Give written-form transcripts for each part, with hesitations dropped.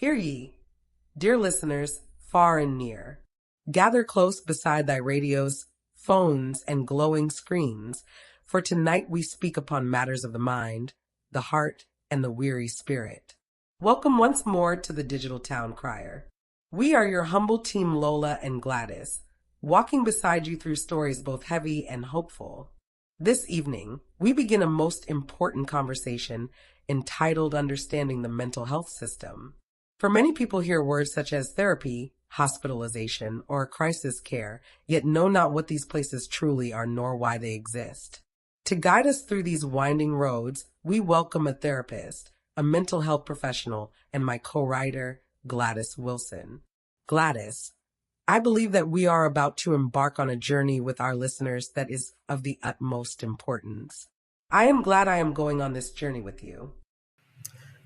Hear ye, dear listeners, far and near. Gather close beside thy radios, phones, and glowing screens, for tonight we speak upon matters of the mind, the heart, and the weary spirit. Welcome once more to the Digital Town Crier. We are your humble team Lola and Gladys, walking beside you through stories both heavy and hopeful. This evening, we begin a most important conversation entitled Understanding the Mental Health System. For many people hear words such as therapy, hospitalization, or crisis care, yet know not what these places truly are nor why they exist. To guide us through these winding roads, we welcome a therapist, a mental health professional, and my co-writer, Gladys Wilson. Gladys, I believe that we are about to embark on a journey with our listeners that is of the utmost importance. I am glad I am going on this journey with you.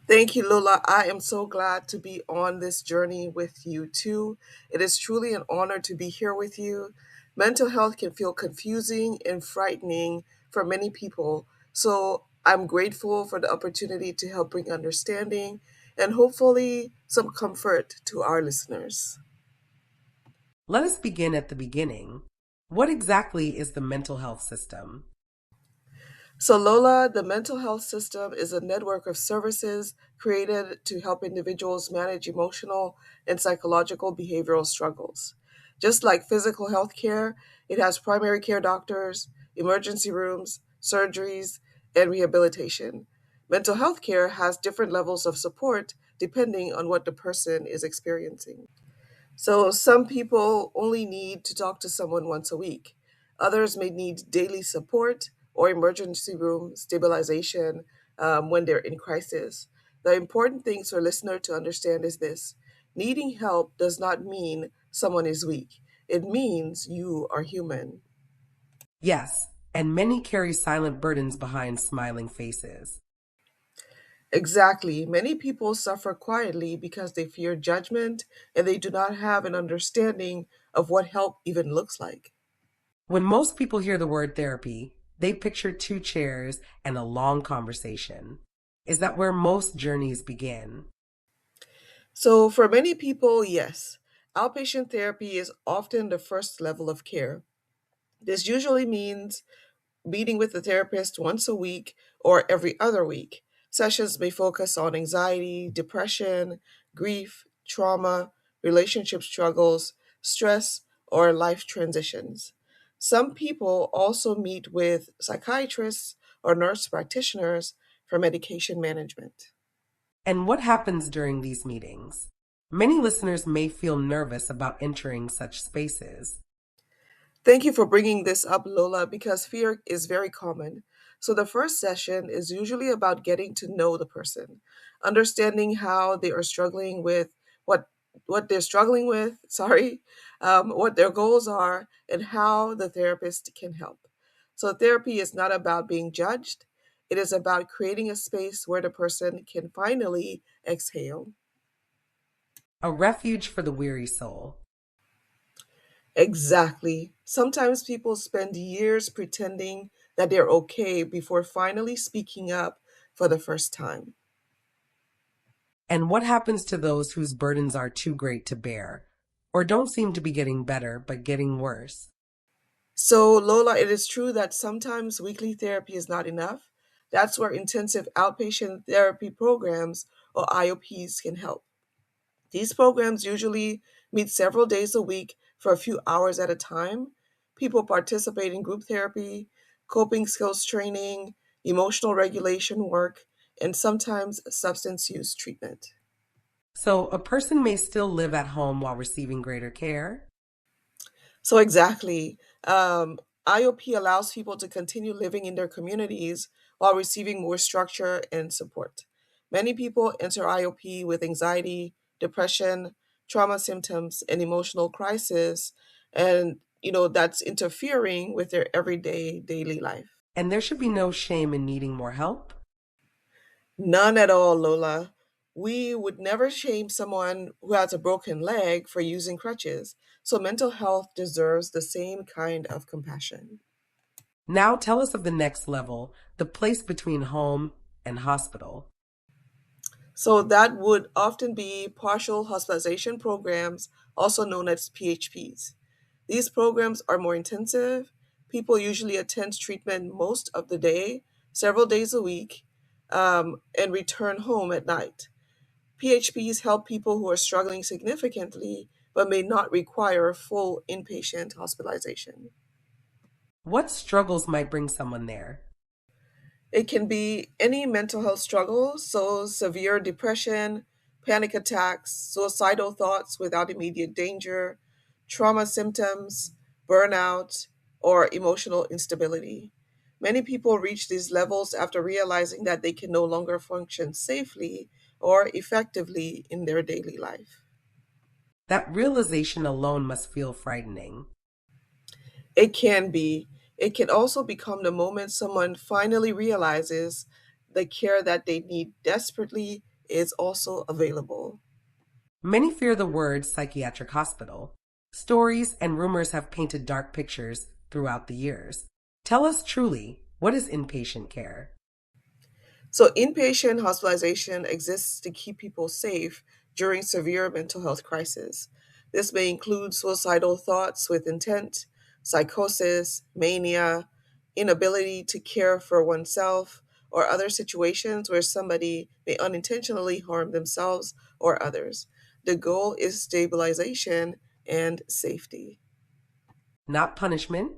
Thank you, Lola. I am so glad to be on this journey with you too. It is truly an honor to be here with you. Mental health can feel confusing and frightening for many people. So I'm grateful for the opportunity to help bring understanding and hopefully some comfort to our listeners. Let us begin at the beginning. What exactly is the mental health system? So, Lola, the mental health system is a network of services created to help individuals manage emotional and psychological behavioral struggles. Just like physical health care, it has primary care doctors, emergency rooms, surgeries, and rehabilitation. Mental health care has different levels of support depending on what the person is experiencing. So, some people only need to talk to someone once a week. Others may need daily support or emergency room stabilization when they're in crisis. The important things for a listener to understand is this: needing help does not mean someone is weak, it means you are human. Yes, and many carry silent burdens behind smiling faces. Exactly. Many people suffer quietly because they fear judgment and they do not have an understanding of what help even looks like. When most people hear the word therapy, they picture two chairs and a long conversation. Is that where most journeys begin? So, for many people, yes, outpatient therapy is often the first level of care. This usually means meeting with the therapist once a week or every other week. Sessions may focus on anxiety, depression, grief, trauma, relationship struggles, stress, or life transitions. Some people also meet with psychiatrists or nurse practitioners for medication management. And what happens during these meetings? Many listeners may feel nervous about entering such spaces. Thank you for bringing this up, Lola, because fear is very common. So, the first session is usually about getting to know the person, understanding how they are struggling with what what they're struggling with, sorry, what their goals are, and how the therapist can help. So, therapy is not about being judged; it is about creating a space where the person can finally exhale. A refuge for the weary soul. Exactly. Sometimes people spend years pretending that they're okay before finally speaking up for the first time. And what happens to those whose burdens are too great to bear, or don't seem to be getting better, but getting worse? So, Lola, it is true that sometimes weekly therapy is not enough. That's where intensive outpatient therapy programs or IOPs can help. These programs usually meet several days a week for a few hours at a time. People participate in group therapy, coping skills training, emotional regulation work, and sometimes substance use treatment. So a person may still live at home while receiving greater care. So, exactly, IOP allows people to continue living in their communities while receiving more structure and support. Many people enter IOP with anxiety, depression, trauma symptoms, and emotional crisis, and that's interfering with their everyday daily life. And there should be no shame in needing more help. None at all, Lola. We would never shame someone who has a broken leg for using crutches, so mental health deserves the same kind of compassion. Now tell us of the next level, the place between home and hospital. So that would often be partial hospitalization programs, also known as PHPs. These programs are more intensive. People usually attend treatment most of the day, several days a week, and return home at night. PHPs help people who are struggling significantly but may not require full inpatient hospitalization. What struggles might bring someone there? It can be any mental health struggle, so severe depression, panic attacks, suicidal thoughts without immediate danger, trauma symptoms, burnout, or emotional instability. Many people reach these levels after realizing that they can no longer function safely or effectively in their daily life. That realization alone must feel frightening. It can be. It can also become the moment someone finally realizes the care that they need desperately is also available. Many fear the word psychiatric hospital. Stories and rumors have painted dark pictures throughout the years. Tell us truly, what is inpatient care? So, inpatient hospitalization exists to keep people safe during severe mental health crisis. This may include suicidal thoughts with intent, psychosis, mania, inability to care for oneself, or other situations where somebody may unintentionally harm themselves or others. The goal is stabilization and safety. Not punishment?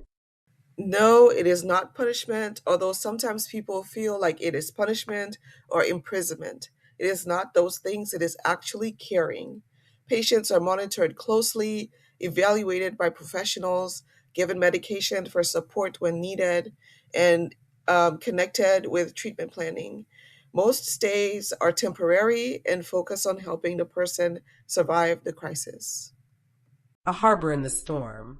No, it is not punishment, although sometimes people feel like it is punishment or imprisonment. It is not those things, it is actually caring. Patients are monitored closely, evaluated by professionals, given medication for support when needed, and connected with treatment planning. Most stays are temporary and focus on helping the person survive the crisis. A harbor in the storm.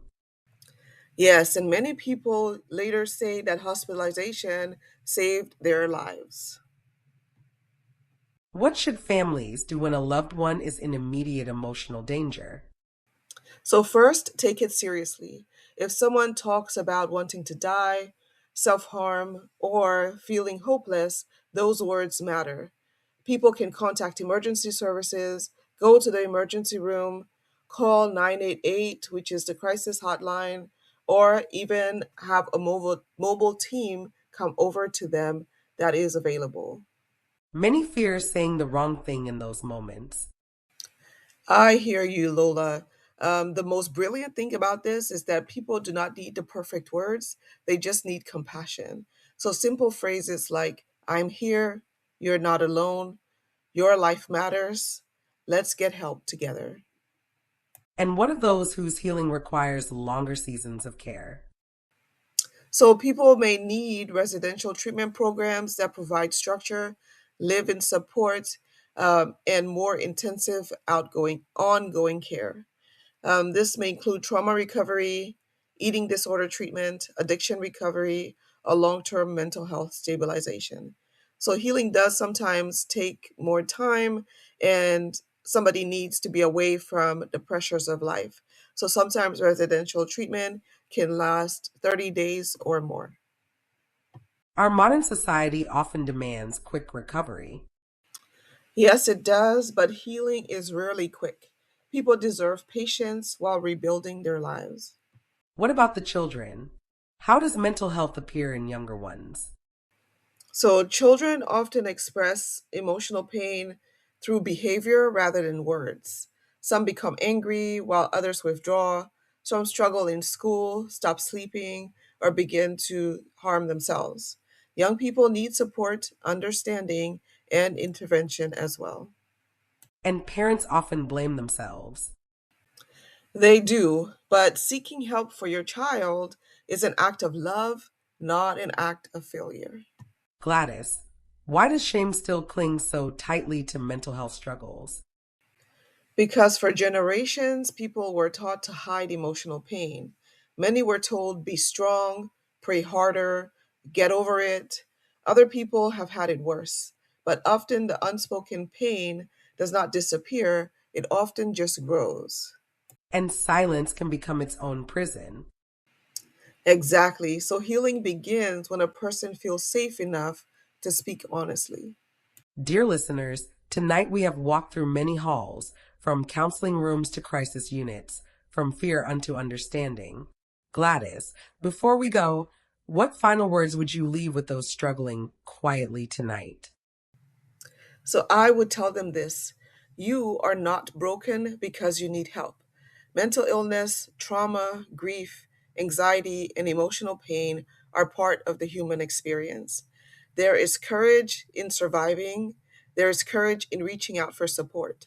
Yes, and many people later say that hospitalization saved their lives. What should families do when a loved one is in immediate emotional danger? So, first, take it seriously. If someone talks about wanting to die, self harm, or feeling hopeless, those words matter. People can contact emergency services, go to the emergency room, call 988, which is the crisis hotline, or even have a mobile team come over to them that is available. Many fear saying the wrong thing in those moments. I hear you, Lola. The most brilliant thing about this is that people do not need the perfect words, they just need compassion. So, simple phrases like, I'm here, you're not alone, your life matters, let's get help together. And what of those whose healing requires longer seasons of care? So, people may need residential treatment programs that provide structure, live in support, and more intensive, ongoing care. This may include trauma recovery, eating disorder treatment, addiction recovery, or long term mental health stabilization. So, healing does sometimes take more time, and somebody needs to be away from the pressures of life. So, sometimes residential treatment can last 30 days or more. Our modern society often demands quick recovery. Yes, it does, but healing is rarely quick. People deserve patience while rebuilding their lives. What about the children? How does mental health appear in younger ones? So, children often express emotional pain through behavior rather than words. Some become angry while others withdraw. Some struggle in school, stop sleeping, or begin to harm themselves. Young people need support, understanding, and intervention as well. And parents often blame themselves. They do, but seeking help for your child is an act of love, not an act of failure. Gladys, why does shame still cling so tightly to mental health struggles? Because for generations, people were taught to hide emotional pain. Many were told, be strong, pray harder, get over it. Other people have had it worse. But often the unspoken pain does not disappear, it often just grows. And silence can become its own prison. Exactly. So healing begins when a person feels safe enough to speak honestly. Dear listeners, Tonight we have walked through many halls, from counseling rooms to crisis units, from fear unto understanding. Gladys, before we go, what final words would you leave with those struggling quietly tonight? So I would tell them this: you are not broken because you need help. Mental illness, trauma, grief, anxiety, and emotional pain are part of the human experience. There is courage in surviving, there is courage in reaching out for support.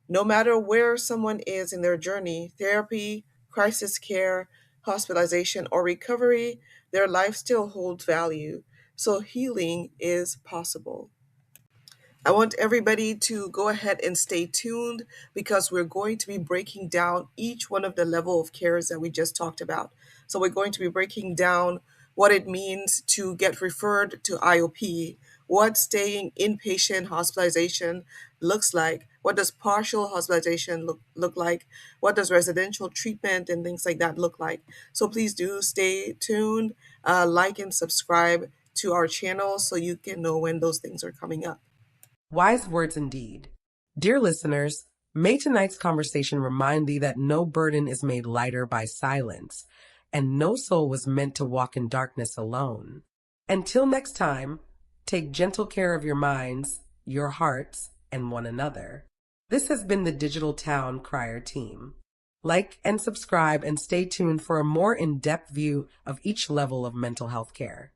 No matter where someone is in their journey, therapy, crisis care, hospitalization, or recovery, their life still holds value. So healing is possible. I want everybody to go ahead and stay tuned because we're going to be breaking down each one of the level of cares that we just talked about. So we're going to be breaking down what it means to get referred to IOP, what staying inpatient hospitalization looks like, what does partial hospitalization look like, what does residential treatment and things like that look like. So please do stay tuned, like and subscribe to our channel so you can know when those things are coming up. Wise words indeed. Dear listeners, may tonight's conversation remind thee that no burden is made lighter by silence, and no soul was meant to walk in darkness alone. Until next time, take gentle care of your minds, your hearts, and one another. This has been the Digital Town Crier team. Like and subscribe and stay tuned for a more in-depth view of each level of mental health care.